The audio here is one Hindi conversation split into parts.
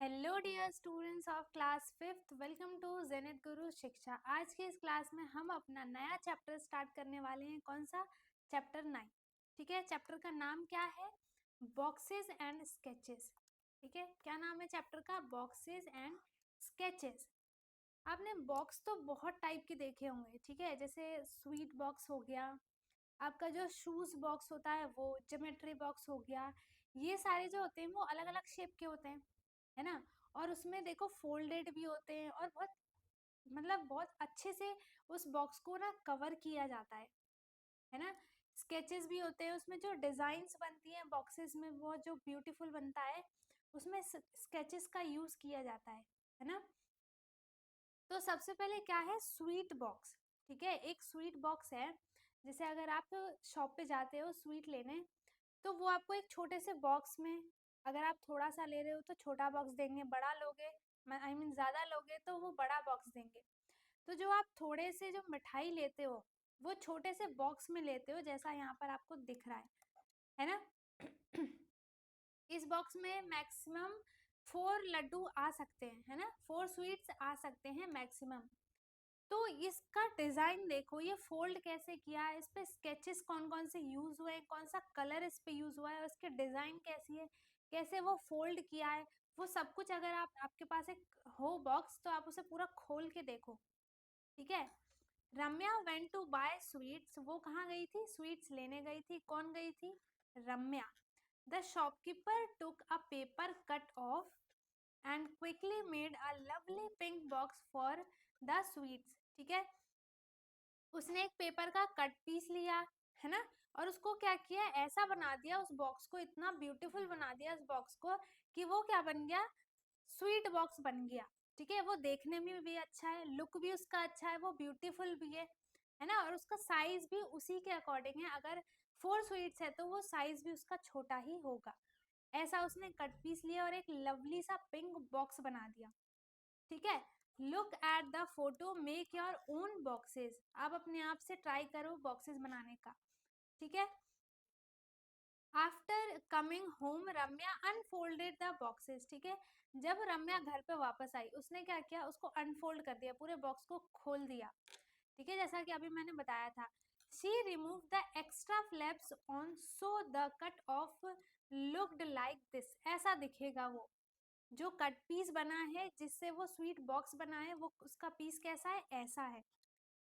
Hello dear students of class fifth, welcome to Zenith Guru Shiksha. आज के इस क्लास में हम अपना नया चैप्टर स्टार्ट करने वाले हैं। कौन सा? चैप्टर 9। ठीक है, चैप्टर का नाम क्या है? Boxes and sketches. ठीक है, क्या नाम है चैप्टर का? Boxes and sketches. आपने बॉक्स तो बहुत टाइप के देखे होंगे, ठीक है, जैसे स्वीट बॉक्स हो गया, आपका जो शूज बॉक्स होता है वो, ज्योमेट्री बॉक्स हो गया। ये सारे जो होते हैं वो अलग अलग शेप के होते हैं, है ना। और उसमें देखो फोल्डेड भी होते हैं और बहुत मतलब बहुत अच्छे से उस बॉक्स को ना कवर किया जाता है ना। स्केचेस भी होते हैं, उसमें जो डिजाइन्स बनती हैं बॉक्सेस में वो जो ब्यूटीफुल बनता है, उसमें स्केचेस का यूज किया जाता है ना। तो सबसे पहले क्या है? Sweet box. ठीक है, एक स्वीट बॉक्स है। जैसे अगर आप शॉप पे जाते हो स्वीट लेने, तो वो आपको एक छोटे से बॉक्स में, अगर आप थोड़ा सा ले रहे हो तो छोटा बॉक्स देंगे, बड़ा लोगे आई मीन ज़्यादा लोगे तो वो बड़ा बॉक्स देंगे। तो जो आप थोड़े से जो मिठाई लेते हो वो छोटे से बॉक्स में लेते हो, जैसा यहाँ पर आपको दिख रहा है ना। इस बॉक्स में मैक्सिमम 4 लड्डू आ सकते हैं, है ना, 4 स्वीट्स आ सकते हैं मैक्सिमम। तो इसका डिजाइन देखो, ये फोल्ड कैसे किया है, इस पे स्केचेस कौन कौन से यूज हुए हैं, कौन सा कलर इस पे यूज हुआ है, उसकी डिजाइन कैसी है, कैसे वो फोल्ड किया है, वो सब कुछ अगर आपके पास एक हो बॉक्स तो आप उसे पूरा खोल के देखो। ठीक है। रम्या वेंट टू बाय स्वीट्स, वो कहाँ गई थी? स्वीट्स लेने गई थी। कौन गई थी? Ramya. The shopkeeper took a paper cut off and quickly made a lovely pink box for the sweets। ठीक है, उसने एक पेपर का कट पीस लिया, है ना, और उसको क्या किया, ऐसा बना दिया उस बॉक्स को, इतना ब्यूटीफुल बना दिया उस बॉक्स को कि वो क्या बन गया? स्वीट बॉक्स बन गया। ठीक है, वो देखने में भी अच्छा है, लुक भी उसका अच्छा है, वो ब्यूटीफुल भी है ना, और उसका साइज भी उसी के अकॉर्डिंग है। अगर 4 स्वीट्स है तो वो साइज भी उसका छोटा ही होगा। ऐसा उसने कट पीस लिया और एक लवली सा पिंक बॉक्स बना दिया। ठीक है, look at the photo, make your own boxes. आप अपने आप से ट्राई करो बॉक्सेस बनाने का। ठीक है। After coming home Ramya unfolded the boxes. ठीक है, जब रम्या घर पे वापस आई उसने क्या किया, उसको अनफोल्ड कर दिया, पूरे बॉक्स को खोल दिया। ठीक है, जैसा कि अभी मैंने बताया था। She remove the extra flaps on so the cut off looked like this. ऐसा दिखेगा वो जो कट पीस बना है, जिससे वो स्वीट बॉक्स बना है, वो उसका पीस कैसा है? ऐसा है।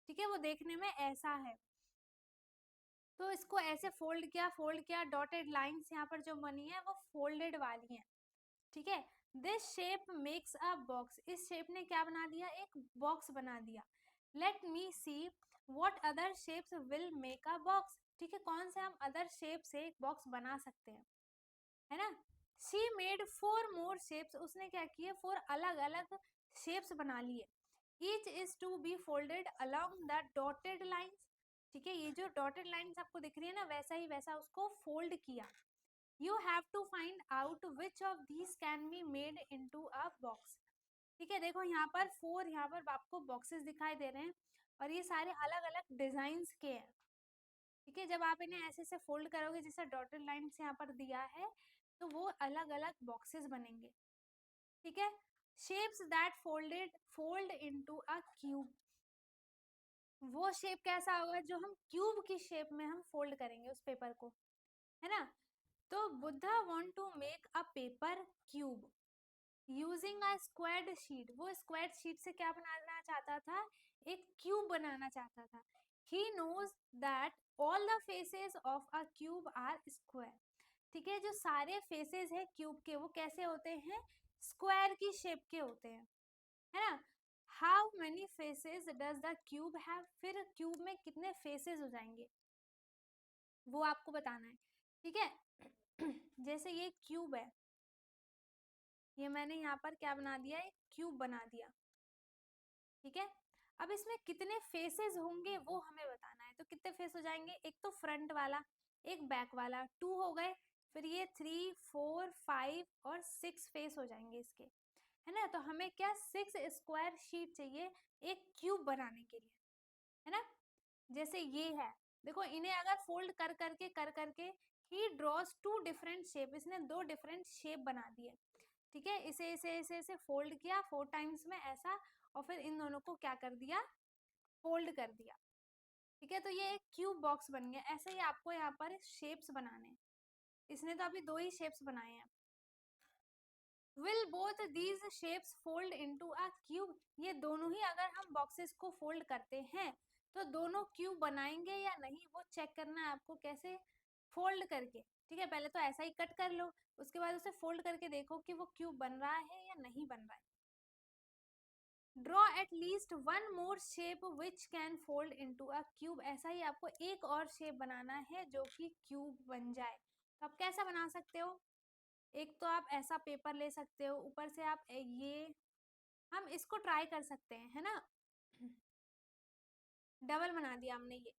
ठीक है, वो देखने में ऐसा है। तो इसको ऐसे फोल्ड किया, फोल्ड किया, डॉटेड लाइंस यहाँ पर जो बनी है वो फोल्डेड वाली हैं। ठीक है, this shape makes a box. इस शेप ने क्या बना दिया? एक बॉक्स बना दिया। Let me see what other shapes will make a box. ठीक है, कौन से हम अदर शेप से एक बॉक्स बना सकते हैं, है ना। She made 4 more shapes. उसने क्या किए? 4 अलग अलग शेप्स बना लिए। Each is to be folded along the dotted lines. ठीक है, ये जो डॉटेड लाइंस आपको दिख रही है ना, वैसा ही वैसा उसको फोल्ड किया। You have to find out which of these can be made into a box. ठीक है, देखो यहाँ पर 4, यहाँ पर आपको बॉक्सेस दिखाई दे रहे हैं और ये सारे अलग अलग डिजाइन के हैं। ठीक है, जब आप इन्हें ऐसे से फोल्ड करोगे जैसा डॉटेड लाइंस यहाँ पर दिया है, तो वो अलग अलग बॉक्सेस बनेंगे। ठीक है, shapes that fold into a cube. वो शेप कैसा होगा? जो हम क्यूब की शेप में हम फोल्ड करेंगे उस पेपर को, है ना। तो Buddha want to make a paper cube using a squared sheet. वो स्क्वायर्ड शीट से क्या बनाना चाहता था? एक क्यूब बनाना चाहता था। He knows that all the faces of a cube are square. ठीक है, जो सारे फेसेस है क्यूब के वो कैसे होते हैं? स्क्वायर की शेप के होते हैं, है ना। How many faces does the cube have. फिर क्यूब में कितने फेसेस हो जाएंगे वो आपको बताना है। ठीक है, जैसे ये क्यूब है, ये मैंने यहाँ पर क्या बना दिया? एक क्यूब बना दिया। ठीक है, अब इसमें कितने फेसेस होंगे वो हमें बताना है। तो कितने फेस हो जाएंगे? एक तो फ्रंट वाला, एक बैक वाला, 2 हो गए। फिर ये 3 4 5 और 6 फेस हो जाएंगे इसके, है ना। तो हमें क्या 6 स्क्वायर शीट चाहिए एक क्यूब बनाने के लिए, है ना। जैसे ये है, देखो इन्हें अगर फोल्ड कर करके ही ड्रॉज 2 डिफरेंट शेप। इसने 2 डिफरेंट शेप बना दिए। ठीक है, इसे इसे इसे इसे फोल्ड किया 4 टाइम्स में ऐसा, और फिर इन दोनों को क्या कर दिया, फोल्ड कर दिया। ठीक है, तो ये एक क्यूब बॉक्स बन गया। ऐसे ही आपको यहाँ पर शेप्स बनाने हैं। इसने तो अभी 2 ही शेप्स बनाए हैं। Will both these shapes fold into a cube, ये दोनों ही अगर हम बॉक्सेस को फोल्ड करते हैं तो दोनों क्यूब बनाएंगे या नहीं, वो चेक करना है आपको। कैसे, फोल्ड करके। ठीक है, पहले तो ऐसा ही कट कर लो, उसके बाद उसे फोल्ड करके देखो कि वो क्यूब बन रहा है या नहीं बन रहा है। Draw at least one more shape which can fold into a cube, ऐसा ही आपको एक और शेप बनाना है जो कि क्यूब बन जाए। तो आप कैसा बना सकते हो, एक तो आप ऐसा पेपर ले सकते हो, ऊपर से आप ये, हम इसको ट्राई कर सकते हैं, है ना। डबल बना दिया हमने ये,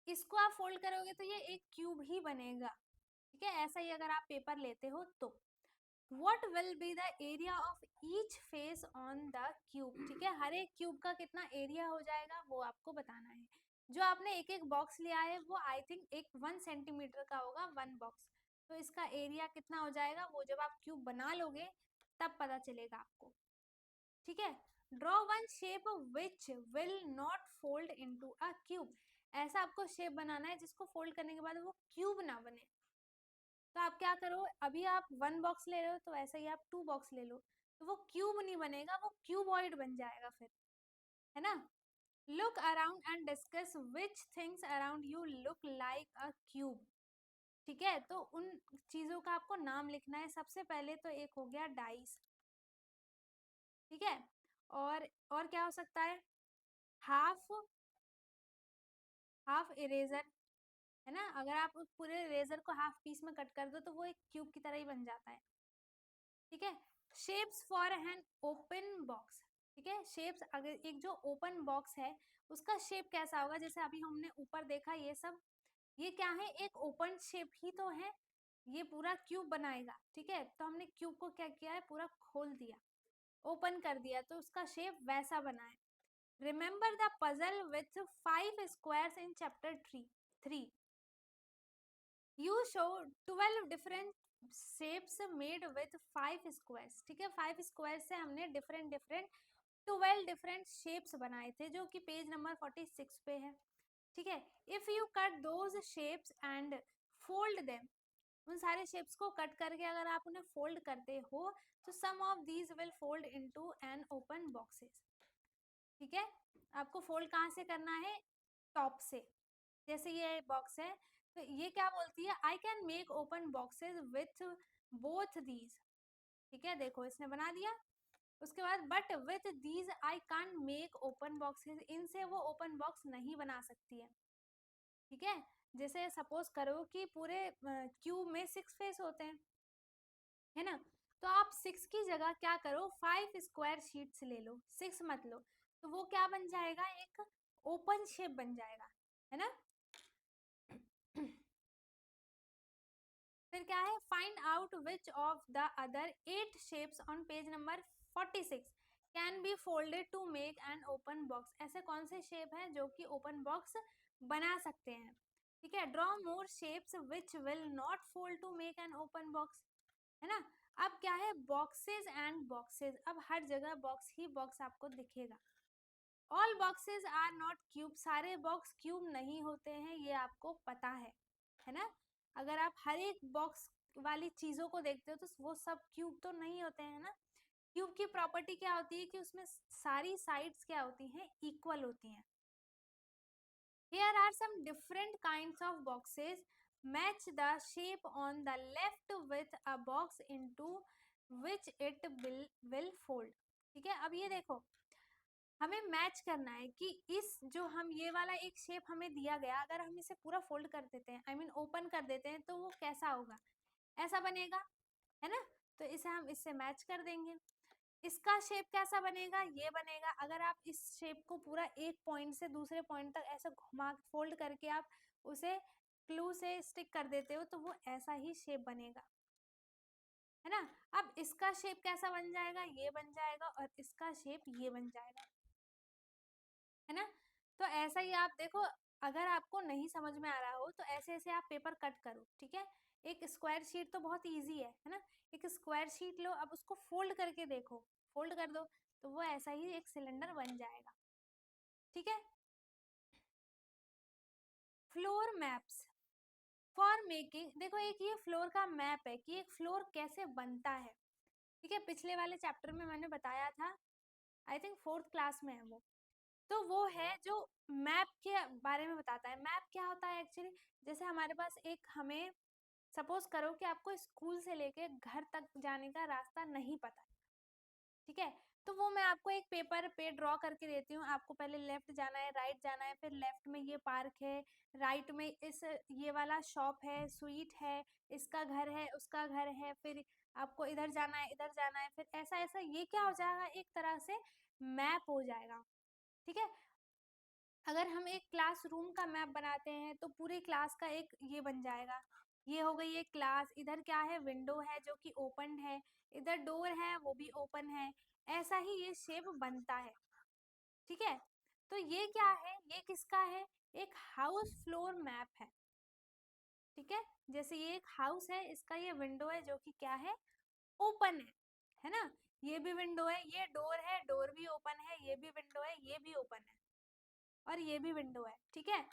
इसको आप फोल्ड करोगे तो ये एक क्यूब ही बनेगा। ठीक है, ऐसा ही अगर आप पेपर लेते हो तो What will be the area of each face on the cube, ठीक है, हर एक क्यूब का कितना एरिया हो जाएगा वो आपको बताना है। जो आपने एक एक बॉक्स लिया है वो आई थिंक एक 1 सेंटीमीटर का होगा, 1 बॉक्स। तो इसका एरिया कितना हो जाएगा वो जब आप क्यूब बना लोगे तब पता चलेगा आपको। ठीक है, draw one shape which will not fold into a cube, ऐसा आपको शेप बनाना है जिसको फोल्ड करने के बाद वो क्यूब ना बने। तो आप क्या करो, अभी आप 1 बॉक्स ले रहे हो तो ऐसे ही आप 2 बॉक्स ले लो, तो वो क्यूब नहीं बनेगा, वो क्यूबॉइड बन जाएगा फिर, है ना। Look around and discuss which things around you look like a cube. ठीक है, तो उन चीजों का आपको नाम लिखना है। सबसे पहले तो एक हो गया डाइस, ठीक है, और क्या हो सकता है, हाफ हाफ इरेजर, है ना। अगर आप उस पूरे इरेजर को हाफ पीस में कट कर दो तो वो एक क्यूब की तरह ही बन जाता है। ठीक है, shapes for an open box, ठीक है, शेप्स अगर एक जो ओपन बॉक्स है उसका शेप कैसा होगा, जैसे अभी हमने ऊपर देखा ये सब, ये क्या है, एक ओपन शेप ही तो है, ये पूरा क्यूब बनाएगा। ठीक है, तो हमने क्यूब को क्या किया है, पूरा खोल दिया, ओपन कर दिया, तो उसका शेप वैसा बना है। Remember the puzzle with 5 squares in chapter 3। You show 12 different shapes made with 5 squares, ठीक है, 5 squares से हमने डिफरेंट 12 डिफरेंट शेप्स बनाए थे जो कि पेज नंबर 46 पे है। ठीक है, if you cut those shapes and fold them, उन सारे शेप्स को कट करके अगर आप उन्हें फोल्ड करते हो तो some of these will fold into an open boxes. ठीक है, आपको फोल्ड कहाँ से करना है, टॉप से। जैसे ये बॉक्स है तो ये क्या बोलती है, I can make open boxes with both these. ठीक है, देखो इसने बना दिया, उसके बाद but with these I can't make open boxes, इनसे वो ओपन बॉक्स नहीं बना सकती है। ठीक है, जैसे सपोज करो कि पूरे क्यूब में 6 फेस होते हैं, है ना, तो आप 6 की जगह क्या करो, 5 स्क्वायर शीट्स ले लो, 6 मत लो, तो वो क्या बन जाएगा, एक ओपन शेप बन जाएगा, है ना। फिर क्या है, find out which of the other 8 shapes on page number 46 can be folded to make an open box, ऐसे कौन से शेप हैं जो कि ओपन बॉक्स बना सकते हैं। ठीक है, draw more shapes which will not fold to make an open box, है ना। अब क्या है, बॉक्सेस एंड बॉक्सेस, अब हर जगह बॉक्स ही बॉक्स आपको दिखेगा। All boxes are not cube, सारे बॉक्स क्यूब नहीं होते हैं, ये आपको पता है ना। अगर आप हर एक बॉक्स वाली चीजों को देखते हो तो वो सब क्यूब तो नहीं होते हैं ना। क्यूब की प्रॉपर्टी क्या होती है कि उसमें सारी साइड्स क्या होती हैं, इक्वल होती हैं। Here are some different kinds of boxes. Match the shape on the left with a box into which it will fold. ठीक है, अब ये देखो, हमें मैच करना है कि इस जो हम ये वाला एक शेप हमें दिया गया, अगर हम इसे पूरा फोल्ड कर देते हैं, आई मीन ओपन कर देते हैं, तो वो कैसा होगा, ऐसा बनेगा, है ना। तो इसे हम इससे मैच कर देंगे। इसका शेप कैसा बनेगा, ये बनेगा। अगर आप इस शेप को पूरा एक पॉइंट से दूसरे पॉइंट तक ऐसे घुमा फोल्ड करके आप उसे क्लू से स्टिक कर देते हो तो वो ऐसा ही शेप बनेगा, है ना। अब इसका शेप कैसा बन जाएगा, ये बन जाएगा, और इसका शेप ये बन जाएगा, है ना। तो ऐसा ही आप देखो, अगर आपको नहीं समझ में आ रहा हो तो ऐसे ऐसे आप पेपर कट करो, ठीक है, एक स्क्वायर शीट तो बहुत इजी है ना। एक स्क्वायर शीट लो, अब उसको फोल्ड करके देखो, फोल्ड कर दो तो वो ऐसा ही एक सिलेंडर बन जाएगा। ठीक है। फ्लोर मैप्स फॉर मेकिंग, देखो एक ये फ्लोर का मैप है कि एक फ्लोर कैसे बनता है। ठीक है, पिछले वाले चैप्टर में मैंने बताया था, आई थिंक 4th क्लास में है वो। तो वो है जो मैप के बारे में बताता है। मैप क्या होता है एक्चुअली, जैसे हमारे पास एक, हमें सपोज करो कि आपको स्कूल से लेके घर तक जाने का रास्ता नहीं पता है। ठीक है, तो वो मैं आपको एक पेपर पे ड्रॉ करके देती हूँ। आपको पहले लेफ्ट जाना है, राइट जाना है, फिर लेफ्ट में ये पार्क है, राइट में इस ये वाला शॉप है, स्वीट है, इसका घर है, उसका घर है, फिर आपको इधर जाना है, इधर जाना है, फिर ऐसा ऐसा ये क्या हो जाएगा, एक तरह से मैप हो जाएगा। ठीक है, अगर हम एक क्लासरूम का मैप बनाते हैं तो पूरी क्लास का एक ये बन जाएगा। ये हो गई एक क्लास, इधर क्या है, विंडो है जो कि ओपन है, इधर डोर है वो भी ओपन है, ऐसा ही ये शेप बनता है। ठीक है, तो ये क्या है, ये किसका है, एक हाउस फ्लोर मैप है। ठीक है, जैसे ये एक हाउस है, इसका ये विंडो है जो कि क्या है, ओपन है ना। ये भी विंडो है, ये डोर है, डोर भी ओपन है, ये भी विंडो है, ये भी ओपन है, और ये भी विंडो है। ठीक है।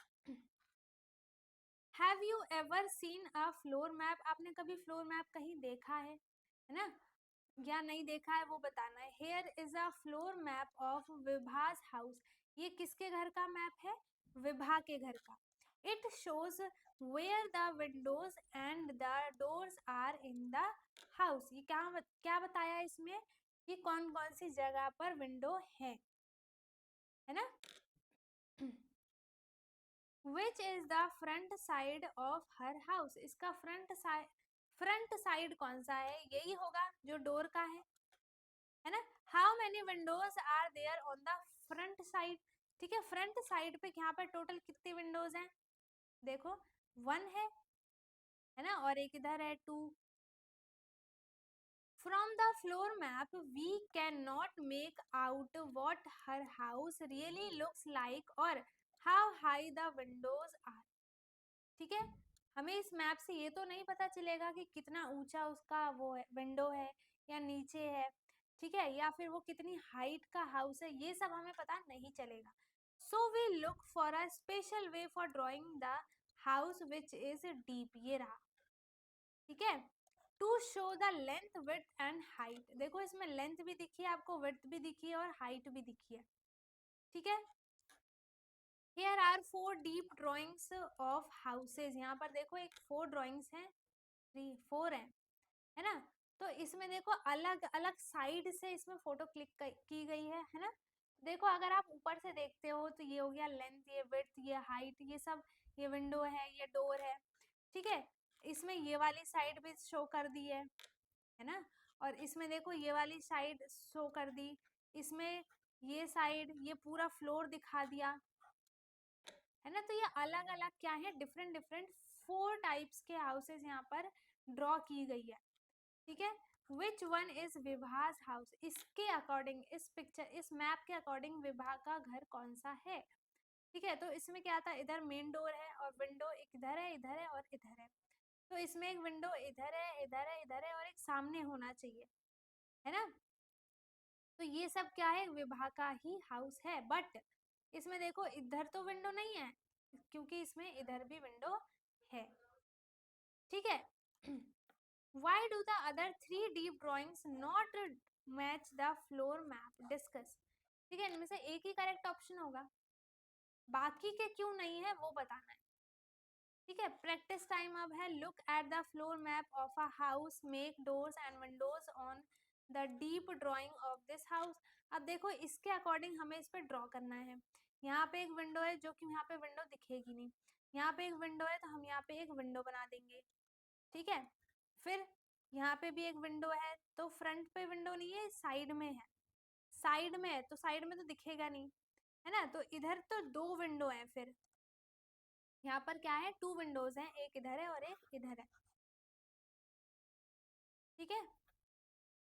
Have you ever seen a floor map, आपने कभी फ्लोर मैप कहीं देखा है ना, या नहीं देखा है वो बताना है। Here is a floor map of Vibhas house, ये किसके घर का मैप है, विभा के घर का। It shows where the windows and the doors are in the house, ये क्या बताया इसमें, कि कौन कौन सी जगह पर विंडो है ना। Which is the front side of her house, इसका फ्रंट साइड कौन सा है, यही होगा जो डोर का है ना। How many windows are there on the front side, ठीक है, फ्रंट साइड पे यहाँ पर टोटल कितनी विंडोज हैं, देखो 1 है ना, और एक इधर है 2। From the floor map we can not make out what her house really looks like और how high the windows are. ठीक है, हमें इस मैप से ये तो नहीं पता चलेगा कि कितना ऊंचा उसका वो है, विंडो है या नीचे है। ठीक है, या फिर वो कितनी हाइट का हाउस है, ये सब हमें पता नहीं चलेगा। So we look for a special way for drawing the house which is deep, ये रहा। ठीक है, to show the length width and height, देखो इसमें लेंथ भी दिखी है आपको, विड्थ भी दिखी है, और हाइट भी दिखी है। ठीक है, Here are 4 deep drawings of houses, यहाँ पर देखो एक 4 ड्राइंग्स हैं, 4 है ना। तो इसमें देखो अलग अलग साइड से इसमें फोटो क्लिक की गई है ना। देखो अगर आप ऊपर से देखते हो तो ये हो गया लेंथ, ये विड्थ, ये हाइट, ये सब, ये विंडो है, ये डोर है। ठीक है, इसमें ये वाली साइड भी शो कर दी है ना, और इसमें देखो ये वाली साइड शो कर दी, इसमें ये साइड, ये पूरा फ्लोर दिखा दिया है ना। तो ये अलग अलग क्या है, डिफरेंट डिफरेंट 4 टाइप्स के हाउसेस यहाँ पर ड्रॉ की गई है। ठीक है, which one is Vibhas house, इसके अकॉर्डिंग, इस पिक्चर, इस मैप के अकॉर्डिंग विभा का घर कौन सा है। ठीक है, तो इसमें क्या था, इधर मेन डोर है और विंडो एक इधर है और इधर है। तो इसमें एक विंडो इधर है, इधर है, इधर है, और एक सामने होना चाहिए, है ना। तो ये सब क्या है, विभा का ही हाउस है, बट इसमें देखो इधर तो विंडो नहीं है, क्योंकि इसमें इधर भी विंडो है। ठीक है, why do the other 3 deep drawings not match the floor map, discuss। ठीक है, इनमें से एक ही करेक्ट ऑप्शन होगा, बाकी के क्यों नहीं है वो बताना है। ठीक है, प्रैक्टिस टाइम अब है। Look at the floor map of a house, make doors and Windows on the deep drawing of this house. अब देखो इसके अकॉर्डिंग हमें इस पे ड्रॉ करना है। यहाँ पे एक विंडो है जो कि यहाँ पे विंडो दिखेगी नहीं, यहाँ पे एक विंडो है तो हम यहाँ पे एक विंडो बना देंगे। ठीक है, फिर यहाँ पे भी एक विंडो है, तो फ्रंट पे विंडो नहीं है, साइड में है, साइड में है तो साइड में तो दिखेगा नहीं, है ना। तो इधर तो 2 विंडो है, फिर यहाँ पर क्या है, 2 विंडोज हैं, एक इधर है और एक इधर है। ठीक है,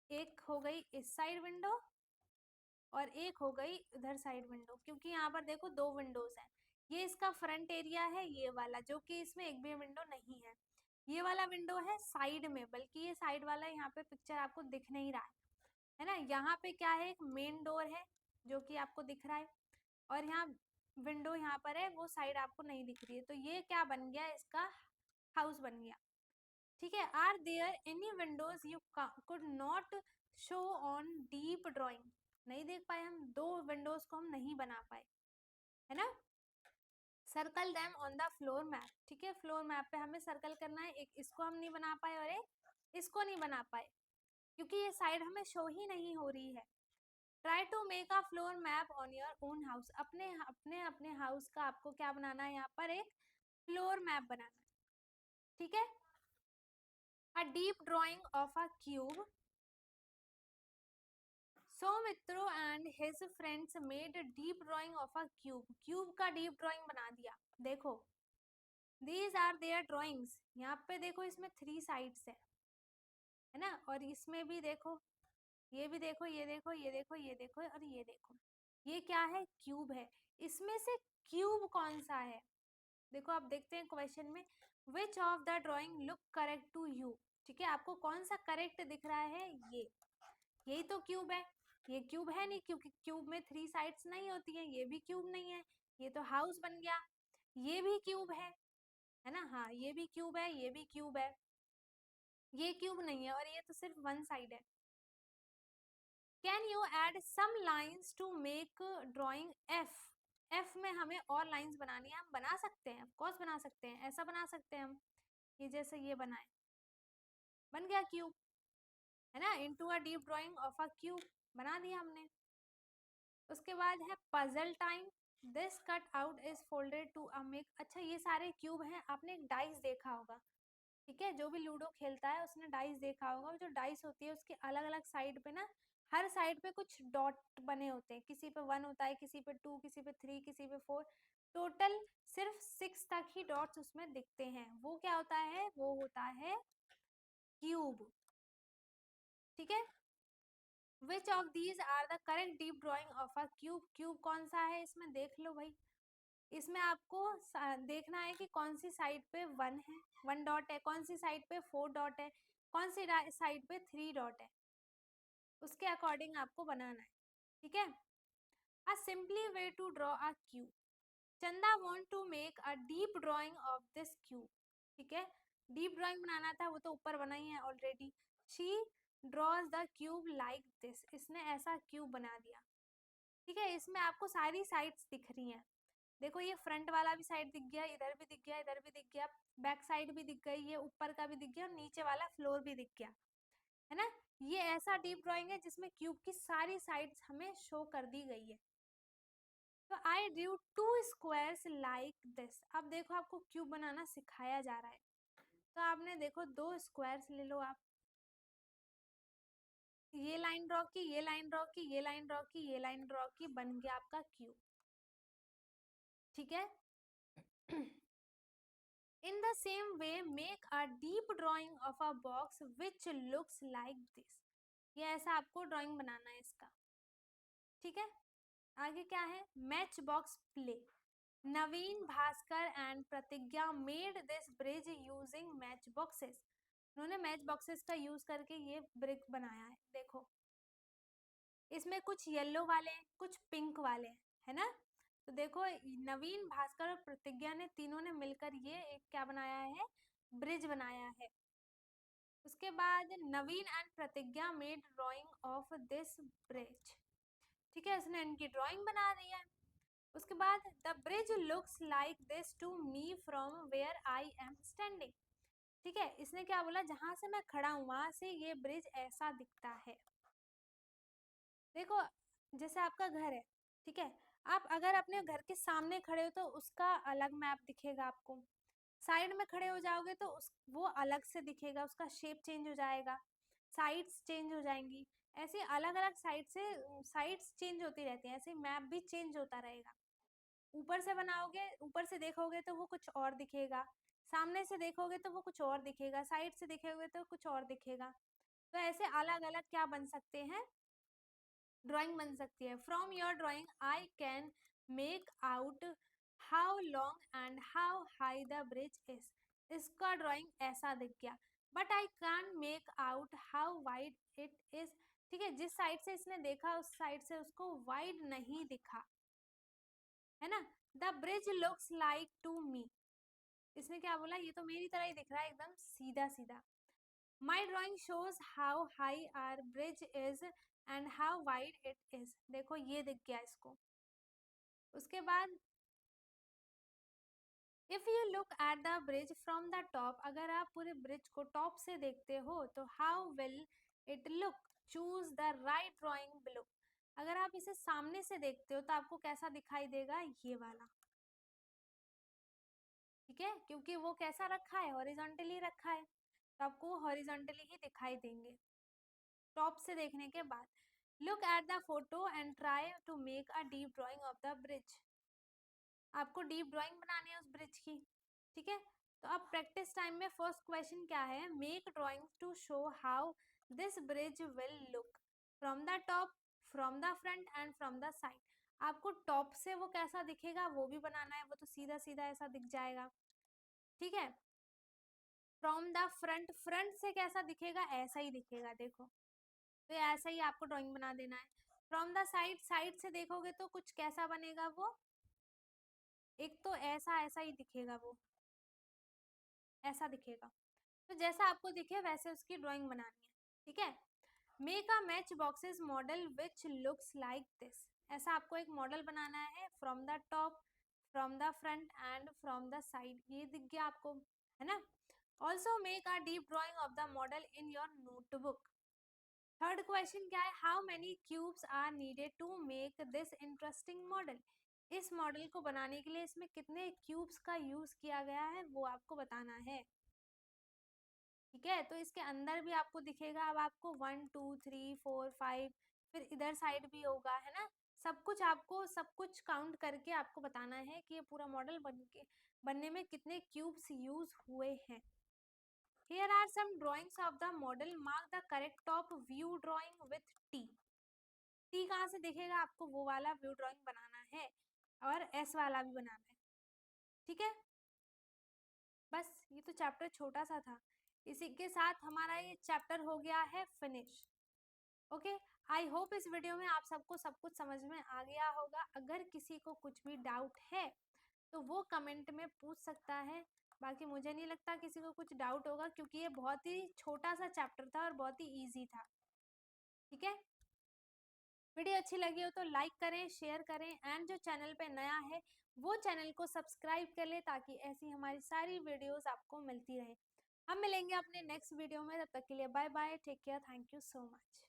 एक हो गई इस साइड विंडो और एक हो गई इधर साइड विंडो, क्योंकि यहाँ पर देखो 2 विंडोज हैं। ये इसका फ्रंट एरिया है ये वाला, जो कि इसमें एक भी विंडो नहीं है। ये वाला विंडो है साइड में, बल्कि ये साइड वाला यहाँ पे पिक्चर आपको दिख नहीं रहा है ना। यहाँ पे क्या है, एक मेन डोर है जो कि आपको दिख रहा है, और यहाँ विंडो यहाँ पर है, वो साइड आपको नहीं दिख रही है। तो ये क्या बन गया, इसका हाउस बन गया। ठीक है, are there any windows you could not show on deep drawing, नहीं देख पाए हम, दो विंडोज को हम नहीं बना पाए, है ना। Circle them on the floor map, ठीक है, फ्लोर मैप पे हमें सर्कल करना है, एक इसको हम नहीं बना पाए और एक इसको नहीं बना पाए, क्योंकि ये साइड हमें शो ही नहीं हो रही है। Try to make a floor map on your own house, अपने अपने अपने हाउस का आपको क्या बनाना है, यहाँ पर एक फ्लोर मैप बनाना है, ठीक है। अ deep drawing of a cube, Soumitro and his friends made deep drawing of a cube, cube का डीप ड्राइंग बना दिया। देखो, दीज आर देयर ड्राइंग्स, यहाँ पे देखो इसमें 3 साइड्स है ना, और इसमें भी देखो, ये भी देखो, ये देखो, ये देखो, ये देखो और ये देखो, ये क्या है, क्यूब है। इसमें से क्यूब कौन सा है, देखो आप देखते हैं क्वेश्चन में, which of the drawing look correct to you, ठीक है, आपको कौन सा करेक्ट दिख रहा है, ये, यही तो क्यूब है। ये क्यूब है नहीं, क्योंकि क्यूब में 3 साइड्स नहीं होती हैं, ये भी क्यूब नहीं है, ये तो हाउस बन गया। ये भी क्यूब है ना, हाँ ये भी क्यूब है, ये भी क्यूब है, ये क्यूब नहीं है, और ये तो सिर्फ वन साइड है। Can you add some lines to make drawing F, F में हमें और लाइंस बनानी है, हम बना सकते हैं, ऑफकोर्स बना सकते हैं, ऐसा बना सकते हैं हम, ये जैसे ये बनाए, बन गया क्यूब, है ना, into a deep drawing of a cube, बना दिया हमने। उसके बाद है puzzle time, this cut out is folded to a make, अच्छा ये सारे क्यूब हैं, आपने एक डाइस देखा होगा, ठीक है, जो भी लूडो खेलता है उसने डाइस देखा होगा, जो डाइस होती है उसके अलग अलग साइड पे ना, हर साइड पे कुछ डॉट बने होते हैं, किसी पे 1 होता है, किसी पे 2, किसी पे 3, किसी पे 4, टोटल सिर्फ 6 तक ही डॉट्स उसमें दिखते हैं, वो क्या होता है, वो होता है क्यूब, ठीक है। Which of these are the correct deep drawing of a cube, cube कौन सा है इसमें, देख लो भाई, इसमें आपको देखना है कि कौन सी साइड पे 1 है, 1 डॉट है, कौन सी साइड पे 4 डॉट है, कौन सी साइड पे 3 डॉट है, उसके अकॉर्डिंग आपको बनाना है, ठीक है। A simply way to draw a cube, Chanda want to make a deep drawing of this cube, ठीक है, डीप ड्राइंग बनाना था, वो तो ऊपर बना ही है already. She drawers the cube like this, इसने ऐसा क्यूब बना दिया, ठीक है। इसमें आपको सारी साइड्स दिख रही हैं, देखो ये फ्रंट वाला भी साइड दिख गया, इधर भी दिख गया, इधर भी दिख गया, बैक साइड भी दिख गई, ये ऊपर का भी दिख गया और नीचे वाला फ्लोर भी दिख गया, है ना। ये ऐसा डीप ड्राइंग है जिसमें क्यूब की सारी साइड्स हमें शो कर दी गई है। तो I drew 2 squares like this, अब देखो आपको क्यूब बनाना सिखाया जा रहा है, तो आपने देखो 2 स्क्वायर्स ले लो आप, ये लाइन ड्रॉ की, ये लाइन ड्रॉ की, ये लाइन ड्रॉ की, ये लाइन ड्रॉ की, बन गया आपका क्यूब, ठीक है। In the same way, make a deep drawing of a box which looks like this. ये ऐसा आपको ड्राइंग बनाना है इसका, ठीक है। आगे क्या है, match box play, Naveen Bhaskar and Pratigya made this bridge using match boxes, उन्होंने मैच बॉक्सेस का यूज करके ये ब्रिज बनाया है, देखो इसमें कुछ येलो वाले हैं, कुछ पिंक वाले हैं, है ना। तो देखो नवीन भास्कर और प्रतिज्ञा ने तीनों ने मिलकर ये एक क्या बनाया है, ब्रिज बनाया है। उसके बाद नवीन and Pratigya made drawing of this bridge, ठीक है, उसने इनकी ड्राइंग बना दी है। उसके बाद the bridge looks like this to me from where I am standing, ठीक है, इसने क्या बोला, जहां से मैं खड़ा हूं वहां से ये ब्रिज ऐसा दिखता है। देखो जैसे आपका घर है, ठीक है, आप अगर अपने घर के सामने खड़े हो तो उसका अलग मैप दिखेगा आपको, साइड में खड़े हो जाओगे तो वो अलग से दिखेगा, उसका शेप चेंज हो जाएगा, साइड्स चेंज हो जाएंगी, ऐसे अलग अलग साइड से साइड्स चेंज होती रहती हैं, ऐसे मैप भी चेंज होता रहेगा। ऊपर से बनाओगे, ऊपर से देखोगे तो वो कुछ और दिखेगा, सामने से देखोगे तो वो कुछ और दिखेगा, साइड से देखोगे तो कुछ और दिखेगा, तो ऐसे अलग अलग क्या बन सकते हैं, ड्राइंग बन सकती है। From your drawing I can make out how long and how high the bridge is, इसका ड्राइंग ऐसा दिख गया, but I can make out how wide it is. ठीक है, जिस साइड से इसने देखा उस साइड से उसको वाइड नहीं दिखा, है ना। The bridge looks like to me, इसने क्या बोला, ये तो मेरी तरह ही दिख रहा है एकदम सीधा सीधा। My drawing shows how high are bridge is and how wide it is, देखो ये दिख गया इसको। उसके बाद if you look at the bridge from the top, अगर आप पूरे ब्रिज को टॉप से देखते हो तो how will it look, choose the right drawing below. अगर आप इसे सामने से देखते हो तो आपको कैसा दिखाई देगा, ये वाला। ठीक है, क्योंकि वो कैसा रखा है, हॉरिजॉन्टली रखा है, तो आपको हॉरिजॉन्टली ही दिखाई देंगे टॉप से देखने के बाद। Look at the photo and try to make a deep drawing of the bridge, आपको डीप ड्राइंग बनानी है उस ब्रिज की। ठीक है, तो अब प्रैक्टिस टाइम में फर्स्ट क्वेश्चन क्या है, make drawing to show how this bridge will look from the top, from the front and from the side. आपको टॉप से वो कैसा दिखेगा वो भी बनाना है, वो तो सीधा सीधा ऐसा दिख जाएगा। ठीक है, फ्रॉम द फ्रंट, फ्रंट से कैसा दिखेगा, ऐसा ही दिखेगा, देखो तो ऐसा ही आपको ड्राइंग बना देना है। फ्रॉम द साइड, साइड से देखोगे तो कुछ कैसा बनेगा वो, एक तो ऐसा ऐसा ही दिखेगा, वो ऐसा दिखेगा। तो जैसा आपको दिखे वैसे उसकी ड्राइंग बनानी है। ठीक है, make a match boxes model which looks like this, ऐसा आपको एक मॉडल बनाना है from the top, from the front and from the side, ये दिख गया आपको, है ना। Also make a deep drawing of the model in your notebook. Third question क्या है, how many cubes are needed to make this interesting model, इस मॉडल को बनाने के लिए इसमें कितने क्यूब्स का यूज किया गया है वो आपको बताना है। ठीक है, तो इसके अंदर भी आपको दिखेगा, अब आपको 1 2 3 4 5, फिर इधर साइड भी होगा, है ना। सब कुछ आपको सब कुछ काउंट करके आपको बताना है कि ये पूरा मॉडल बनने में कितने क्यूब्स यूज हुए हैं। Here are some drawings of the model. Mark the correct top view drawing with T. T कहाँ से दिखेगा, आपको वो वाला व्यू ड्राइंग बनाना है और S वाला भी बनाना है। ठीक है, बस ये तो चैप्टर छोटा सा था, इसी के साथ हमारा ये चैप्टर हो गया है फिनिश। ओके, आई होप इस वीडियो में आप सबको सब कुछ समझ में आ गया होगा। अगर किसी को कुछ भी डाउट है तो वो कमेंट में पूछ सकता है, बाकी मुझे नहीं लगता किसी को कुछ डाउट होगा, क्योंकि ये बहुत ही छोटा सा चैप्टर था और बहुत ही इजी था। ठीक है, वीडियो अच्छी लगी हो तो लाइक करें, शेयर करें, एंड जो चैनल पे नया है वो चैनल को सब्सक्राइब कर ले, ताकि ऐसी हमारी सारी वीडियोस आपको मिलती रहे। हम मिलेंगे अपने नेक्स्ट वीडियो में, तब तक के लिए bye bye, take care, thank you so much.